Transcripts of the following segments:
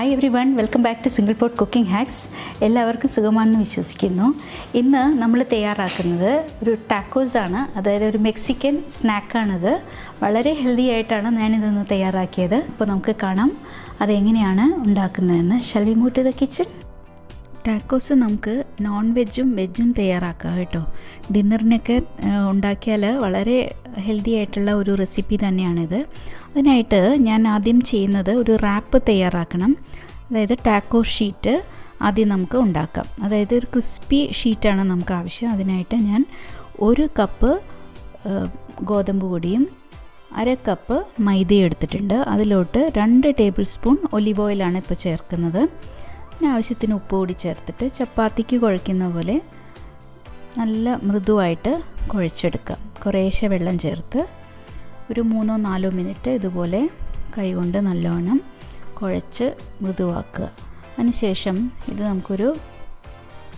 Hi everyone, welcome back to single pot cooking hacks. എല്ലാവർക്കും സുഖമാണെന്ന് വിശ്വസിക്കുന്നു. ഇന്ന് നമ്മൾ തയ്യാറാക്കുന്നത് ഒരു ടാക്കോസാണ്, അതായത് ഒരു മെക്സിക്കൻ സ്നാക്കാണിത്. വളരെ ഹെൽത്തി ആയിട്ടാണ് ഞാനിതൊന്ന് തയ്യാറാക്കിയത്. അപ്പോൾ നമുക്ക് കാണാം അതെങ്ങനെയാണ് ഉണ്ടാക്കുന്നതെന്ന്. Shall we move to the kitchen? Tacos നമുക്ക് നോൺ വെജും വെജും തയ്യാറാക്കാം കേട്ടോ. ഡിന്നറിനൊക്കെ ഉണ്ടാക്കിയാൽ വളരെ ഹെൽത്തി ആയിട്ടുള്ള ഒരു റെസിപ്പി തന്നെയാണിത്. അതിനായിട്ട് ഞാൻ ആദ്യം ചെയ്യുന്നത് ഒരു റാപ്പ് തയ്യാറാക്കണം. അതായത് ടാക്കോ ഷീറ്റ് ആദ്യം നമുക്ക് ഉണ്ടാക്കാം. അതായത് ഒരു ക്രിസ്പി ഷീറ്റാണ് നമുക്ക് ആവശ്യം. അതിനായിട്ട് ഞാൻ 1 കപ്പ് ഗോതമ്പ് പൊടിയും 1/2 കപ്പ് മൈദയും എടുത്തിട്ടുണ്ട്. അതിലോട്ട് 2 ടേബിൾ സ്പൂൺ ഒലിവ് ഓയിലാണ് ഇപ്പോൾ ചേർക്കുന്നത്. പിന്നെ ആവശ്യത്തിന് ഉപ്പ് കൂടി ചേർത്തിട്ട് ചപ്പാത്തിക്ക് കുഴയ്ക്കുന്ന പോലെ നല്ല മൃദുവായിട്ട് കുഴച്ചെടുക്കുക. കുറേശ്ശെ വെള്ളം ചേർത്ത് ഒരു 3-4 മിനിറ്റ് ഇതുപോലെ കൈകൊണ്ട് നല്ലോണം കുഴച്ച് മൃദുവാക്കുക. അതിനുശേഷം ഇത് നമുക്കൊരു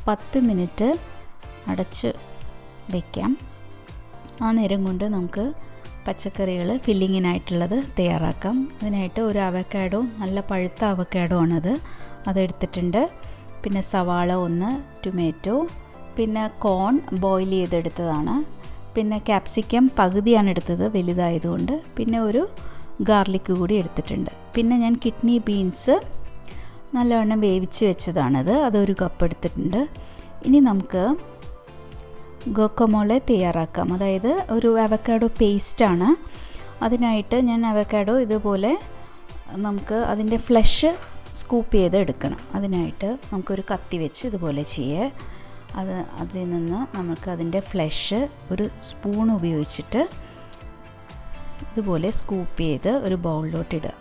10 മിനിറ്റ് അടച്ച് വയ്ക്കാം. ആ നേരം കൊണ്ട് നമുക്ക് പച്ചക്കറികൾ ഫില്ലിങ്ങിനായിട്ടുള്ളത് തയ്യാറാക്കാം. അതിനായിട്ട് ഒരു അവക്കാഡോ, നല്ല പഴുത്ത അവക്കാഡോ ആണത്, അതെടുത്തിട്ടുണ്ട്. പിന്നെ സവാള 1, ടൊമാറ്റോ, പിന്നെ കോൺ ബോയിൽ ചെയ്തെടുത്തതാണ്. പിന്നെ ക്യാപ്സിക്കം പകുതിയാണ് എടുത്തത് വലുതായതുകൊണ്ട്. പിന്നെ ഒരു ഗാർലിക് കൂടി എടുത്തിട്ടുണ്ട്. പിന്നെ ഞാൻ കിഡ്നി ബീൻസ് നല്ലവണ്ണം വേവിച്ച് വെച്ചതാണത്, അതൊരു കപ്പ് എടുത്തിട്ടുണ്ട്. ഇനി നമുക്ക് ഗോക്കമോളെ തയ്യാറാക്കാം. അതായത് ഒരു അവക്കാഡോ പേസ്റ്റാണ്. അതിനായിട്ട് ഞാൻ അവക്കാഡോ ഇതുപോലെ നമുക്ക് അതിൻ്റെ ഫ്ലഷ് സ്കൂപ്പ് ചെയ്ത് എടുക്കണം. അതിനായിട്ട് നമുക്കൊരു കത്തി വെച്ച് ഇതുപോലെ അതിൽ നിന്ന് നമുക്ക് അതിൻ്റെ ഫ്ലഷ് ഒരു സ്പൂൺ ഉപയോഗിച്ചിട്ട് ഇതുപോലെ സ്കൂപ്പ് ചെയ്ത് ഒരു ബൗളിലോട്ട് ഇടുക.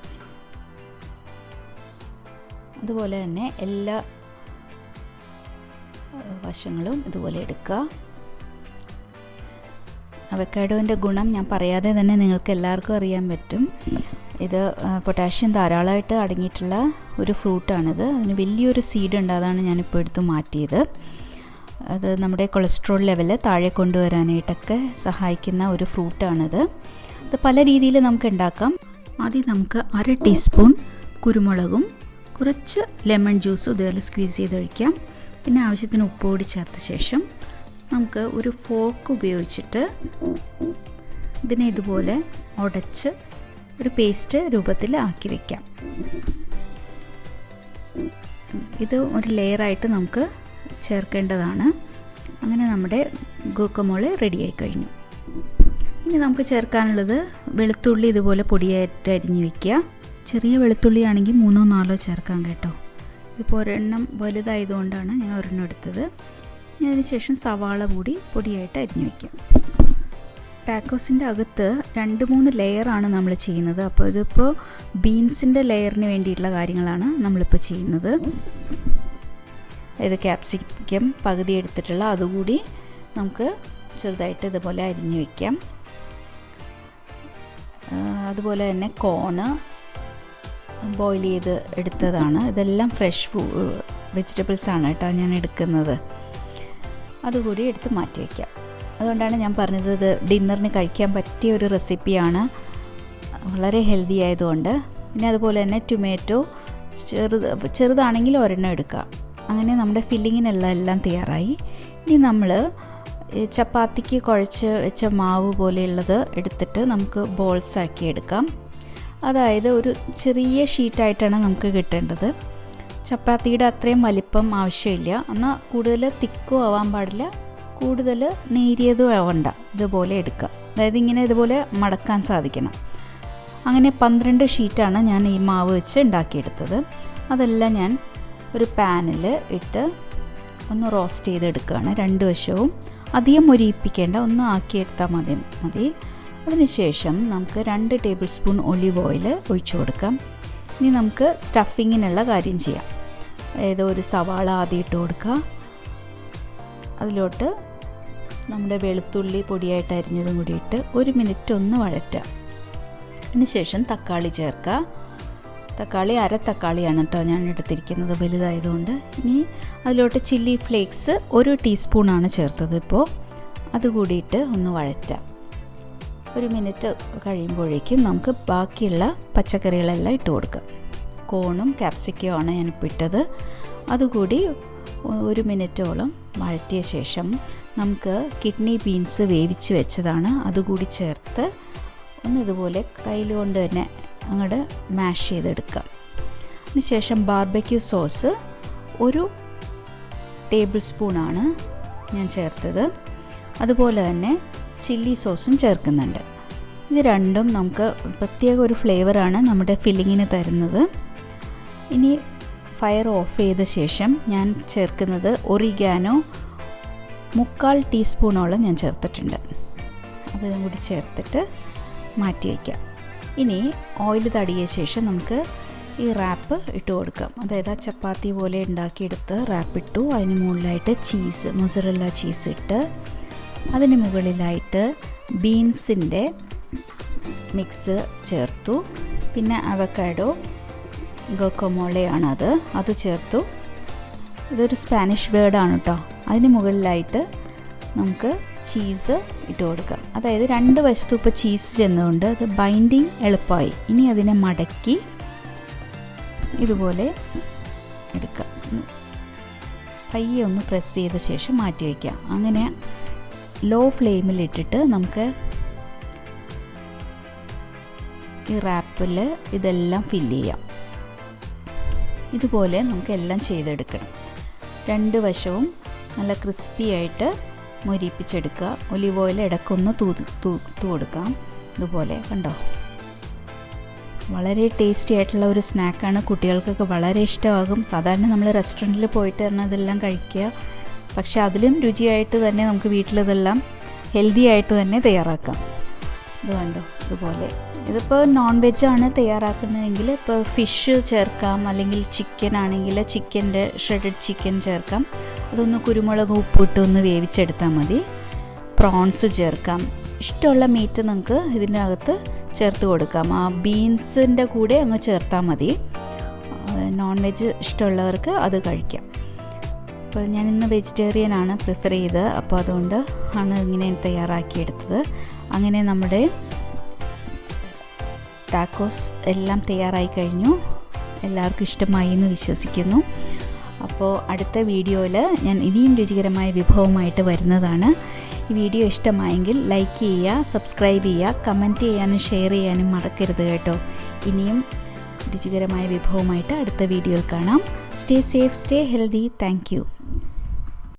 അതുപോലെ തന്നെ എല്ലാ വശങ്ങളും ഇതുപോലെ എടുക്കുക. അവക്കാഡോൻ്റെ ഗുണം ഞാൻ പറയാതെ തന്നെ നിങ്ങൾക്ക് എല്ലാവർക്കും അറിയാൻ പറ്റും. ഇത് പൊട്ടാഷ്യം ധാരാളമായിട്ട് അടങ്ങിയിട്ടുള്ള ഒരു ഫ്രൂട്ടാണിത്. അതിന് വലിയൊരു സീഡ് ഉണ്ട്, അതാണ് ഞാനിപ്പോൾ എടുത്ത് മാറ്റിയത്. അത് നമ്മുടെ കൊളസ്ട്രോൾ ലെവൽ താഴെ കൊണ്ടുവരാനായിട്ടൊക്കെ സഹായിക്കുന്ന ഒരു ഫ്രൂട്ടാണിത്. ഇത് പല രീതിയിൽ നമുക്ക് ഉണ്ടാക്കാം. ആദ്യം നമുക്ക് 1/2 ടീസ്പൂൺ കുരുമുളകും കുറച്ച് ലെമൺ ജ്യൂസും ഇതുപോലെ സ്ക്വീസ് ചെയ്ത് ഒഴിക്കാം. പിന്നെ ആവശ്യത്തിന് ഉപ്പ് കൂടി ചേർത്ത ശേഷം നമുക്ക് ഒരു ഫോർക്ക് ഉപയോഗിച്ചിട്ട് ഇതിനെ ഇതുപോലെ ഉടച്ച് ഒരു പേസ്റ്റ് രൂപത്തിൽ ആക്കി വയ്ക്കാം. ഇത് ഒരു ലെയറായിട്ട് നമുക്ക് ചേർക്കേണ്ടതാണ്. അങ്ങനെ നമ്മുടെ ഗോക്കമോള് റെഡിയായി കഴിഞ്ഞു. ഇനി നമുക്ക് ചേർക്കാനുള്ളത് വെളുത്തുള്ളി ഇതുപോലെ പൊടിയായിട്ട് അരിഞ്ഞ് വയ്ക്കുക. ചെറിയ വെളുത്തുള്ളി ആണെങ്കിൽ 3-4 ചേർക്കാം കേട്ടോ. ഇതിപ്പോൾ ഒരെണ്ണം വലുതായതുകൊണ്ടാണ് ഞാൻ ഒരെണ്ണം എടുത്തത്. ഇനി അതിന് ശേഷം സവാള കൂടി പൊടിയായിട്ട് അരിഞ്ഞ് വയ്ക്കാം. ടാക്കോസിൻ്റെ അകത്ത് 2-3 ലെയറാണ് നമ്മൾ ചെയ്യുന്നത്. അപ്പോൾ ഇതിപ്പോൾ ബീൻസിൻ്റെ ലെയറിന് വേണ്ടിയിട്ടുള്ള കാര്യങ്ങളാണ് നമ്മളിപ്പോൾ ചെയ്യുന്നത്. അതായത് ക്യാപ്സിക്കം പകുതി എടുത്തിട്ടുള്ള അതുകൂടി നമുക്ക് ചെറുതായിട്ട് ഇതുപോലെ അരിഞ്ഞ് വയ്ക്കാം. അതുപോലെ തന്നെ കോണ് ബോയിൽ ചെയ്ത് എടുത്തതാണ്. ഇതെല്ലാം ഫ്രഷ് വെജിറ്റബിൾസാണ് കേട്ടോ ഞാൻ എടുക്കുന്നത്. അതുകൂടി എടുത്ത് മാറ്റി വയ്ക്കാം. അതുകൊണ്ടാണ് ഞാൻ പറഞ്ഞത് ഇത് ഡിന്നറിന് കഴിക്കാൻ പറ്റിയ ഒരു റെസിപ്പിയാണ്, വളരെ ഹെൽത്തി ആയതുകൊണ്ട്. പിന്നെ അതുപോലെ തന്നെ ടൊമാറ്റോ ചെറുതാണെങ്കിൽ ഒരെണ്ണം എടുക്കുക. അങ്ങനെ നമ്മുടെ ഫില്ലിങ്ങിനെല്ലാം തയ്യാറായി. ഇനി നമ്മൾ ചപ്പാത്തിക്ക് കുഴച്ച് വെച്ച മാവ് പോലെയുള്ളത് എടുത്തിട്ട് നമുക്ക് ബോൾസ് ആക്കി എടുക്കാം. അതായത് ഒരു ചെറിയ ഷീറ്റായിട്ടാണ് നമുക്ക് കിട്ടേണ്ടത്. ചപ്പാത്തിയുടെ അത്രയും വലിപ്പം ആവശ്യമില്ല, എന്നാൽ കൂടുതൽ തിക്കും ആവാൻ പാടില്ല, കൂടുതൽ നേരിയതും ആവണ്ട. ഇതുപോലെ എടുക്കുക. അതായത് ഇങ്ങനെ ഇതുപോലെ മടക്കാൻ സാധിക്കണം. അങ്ങനെ 12 ഷീറ്റാണ് ഞാൻ ഈ മാവ് വെച്ച് ഉണ്ടാക്കിയെടുത്തത്. അതെല്ലാം ഞാൻ ഒരു പാനിൽ ഇട്ട് ഒന്ന് റോസ്റ്റ് ചെയ്തെടുക്കുകയാണ്. 2 വശവും അധികം മൊരിയിപ്പിക്കേണ്ട, ഒന്ന് ആക്കിയെടുത്താൽ മതി. അതിനുശേഷം നമുക്ക് 2 ടേബിൾ സ്പൂൺ ഒലിവ് ഓയിൽ ഒഴിച്ചു കൊടുക്കാം. ഇനി നമുക്ക് സ്റ്റഫിങ്ങിനുള്ള കാര്യം ചെയ്യാം. അതായത് ഒരു സവാള ആദ്യം ഇട്ട് കൊടുക്കുക. അതിലോട്ട് നമ്മുടെ വെളുത്തുള്ളി പൊടിയായിട്ട് അരിഞ്ഞതും കൂടി ഇട്ട് 1 മിനിറ്റ് ഒന്ന് വഴറ്റുക. അതിനുശേഷം തക്കാളി ചേർക്കുക. തക്കാളി 1/2 തക്കാളിയാണ് കേട്ടോ ഞാൻ എടുത്തിരിക്കുന്നത്, വലുതായതുകൊണ്ട്. ഇനി അതിലോട്ട് ചില്ലി ഫ്ലേക്സ് 1 ടീസ്പൂണാണ് ചേർത്തത്. ഇപ്പോൾ അതുകൂടിയിട്ട് ഒന്ന് വഴറ്റുക. 1 മിനിറ്റ് കഴിയുമ്പോഴേക്കും നമുക്ക് ബാക്കിയുള്ള പച്ചക്കറികളെല്ലാം ഇട്ട് കൊടുക്കാം. കോണും ക്യാപ്സിക്കവും ആണ് ഞാനിപ്പോൾ ഇട്ടത്. അതുകൂടി 1 മിനിറ്റോളം വഴറ്റിയ ശേഷം നമുക്ക് കിഡ്നി ബീൻസ് വേവിച്ച് വെച്ചതാണ് അതുകൂടി ചേർത്ത് ഒന്ന് ഇതുപോലെ കയ്യിൽ കൊണ്ട് തന്നെ അങ്ങോട്ട് മാഷ് ചെയ്തെടുക്കാം. അതിനുശേഷം ബാർബെക്യൂ സോസ് 1 ടേബിൾ സ്പൂണാണ് ഞാൻ ചേർത്തത്. അതുപോലെ തന്നെ ചില്ലി സോസും ചേർക്കുന്നുണ്ട്. ഇത് രണ്ടും നമുക്ക് പ്രത്യേക ഒരു ഫ്ലേവറാണ് നമ്മുടെ ഫില്ലിങ്ങിന് തരുന്നത്. ഇനി ഫയർ ഓഫ് ചെയ്ത ശേഷം ഞാൻ ചേർക്കുന്നത് ഒറിഗാനോ 3/4 ടീസ്പൂണോളം ഞാൻ ചേർത്തിട്ടുണ്ട്. അതും കൂടി ചേർത്തിട്ട് മാറ്റി വയ്ക്കാം. ഇനി ഓയിൽ തടിയ ശേഷം നമുക്ക് ഈ റാപ്പ് ഇട്ട് കൊടുക്കാം. അതായത് ചപ്പാത്തി പോലെ ഉണ്ടാക്കിയെടുത്ത് റാപ്പ് ഇട്ടു. അതിന് മുകളിലായിട്ട് മൊസറല്ല ചീസ് ഇട്ട് അതിന് മുകളിലായിട്ട് ബീൻസിൻ്റെ മിക്സ് ചേർത്തു. പിന്നെ അവക്കാഡോ ഗോക്കമോളെ അത് ചേർത്തു. ഇതൊരു സ്പാനിഷ് വേർഡാണ് കേട്ടോ. അതിന് മുകളിലായിട്ട് നമുക്ക് ചീസ് ഇട്ട് കൊടുക്കാം. അതായത് 2 വശത്തും ഇപ്പോൾ ചീസ് ചെന്നുകൊണ്ട് അത് ബൈൻഡിങ് എളുപ്പമായി. ഇനി അതിനെ മടക്കി ഇതുപോലെ എടുക്കാം. പയ്യെ ഒന്ന് പ്രസ് ചെയ്ത ശേഷം മാറ്റി വയ്ക്കാം. അങ്ങനെ ലോ ഫ്ലെയിമിലിട്ടിട്ട് നമുക്ക് ഈ റാപ്പിൽ ഇതെല്ലാം ഫില്ല് ചെയ്യാം. ഇതുപോലെ നമുക്ക് എല്ലാം ചെയ്തെടുക്കണം. 2 വശവും നല്ല ക്രിസ്പി ആയിട്ട് മൊരിപ്പിച്ചെടുക്കുക. ഒലിവ് ഓയിൽ ഇടയ്ക്കൊന്ന് തൂത്ത് കൊടുക്കാം. ഇതുപോലെ കണ്ടോ, വളരെ ടേസ്റ്റി ആയിട്ടുള്ള ഒരു സ്നാക്കാണ്. കുട്ടികൾക്കൊക്കെ വളരെ ഇഷ്ടമാകും. സാധാരണ നമ്മൾ റെസ്റ്റോറൻറ്റിൽ പോയിട്ട് തന്നെ ഇതെല്ലാം കഴിക്കുക. പക്ഷേ അതിലും രുചിയായിട്ട് തന്നെ നമുക്ക് വീട്ടിലിതെല്ലാം ഹെൽത്തി ആയിട്ട് തന്നെ തയ്യാറാക്കാം. ഇത് കണ്ടോ, ഇതുപോലെ. ഇതിപ്പോൾ നോൺ വെജാണ് തയ്യാറാക്കുന്നതെങ്കിൽ ഇപ്പോൾ ഫിഷ് ചേർക്കാം, അല്ലെങ്കിൽ ചിക്കൻ ആണെങ്കിൽ ചിക്കൻ്റെ ഷ്രെഡഡ് ചിക്കൻ ചേർക്കാം. അതൊന്ന് കുരുമുളക് ഉപ്പിട്ട് ഒന്ന് വേവിച്ചെടുത്താൽ മതി. പ്രോൺസ് ചേർക്കാം. ഇഷ്ടമുള്ള മീറ്റ് നമുക്ക് ഇതിൻ്റെ അകത്ത് ചേർത്ത് കൊടുക്കാം. ആ ബീൻസിൻ്റെ കൂടെ അങ്ങ് ചേർത്താൽ മതി. നോൺ വെജ് ഇഷ്ടമുള്ളവർക്ക് അത് കഴിക്കാം. അപ്പോൾ ഞാനിന്ന് വെജിറ്റേറിയൻ ആണ് പ്രിഫർ ചെയ്തത്. അപ്പോൾ അതുകൊണ്ട് ആണ് ഇങ്ങനെ തയ്യാറാക്കിയെടുത്തത്. അങ്ങനെ നമ്മുടെ ടാക്കോസ് എല്ലാം തയ്യാറായി കഴിഞ്ഞു. എല്ലാവർക്കും ഇഷ്ടമായി എന്ന് വിശ്വസിക്കുന്നു. അപ്പോൾ അടുത്ത വീഡിയോയിൽ ഞാൻ ഇനിയും രുചികരമായ വിഭവമായിട്ട് വരുന്നതാണ്. ഈ വീഡിയോ ഇഷ്ടമായെങ്കിൽ ലൈക്ക് ചെയ്യുക, സബ്സ്ക്രൈബ് ചെയ്യുക, കമൻറ്റ് ചെയ്യാനും ഷെയർ ചെയ്യാനും മറക്കരുത് കേട്ടോ. ഇനിയും രുചികരമായ വിഭവമായിട്ട് അടുത്ത വീഡിയോയിൽ കാണാം. Stay safe, stay healthy. Thank you.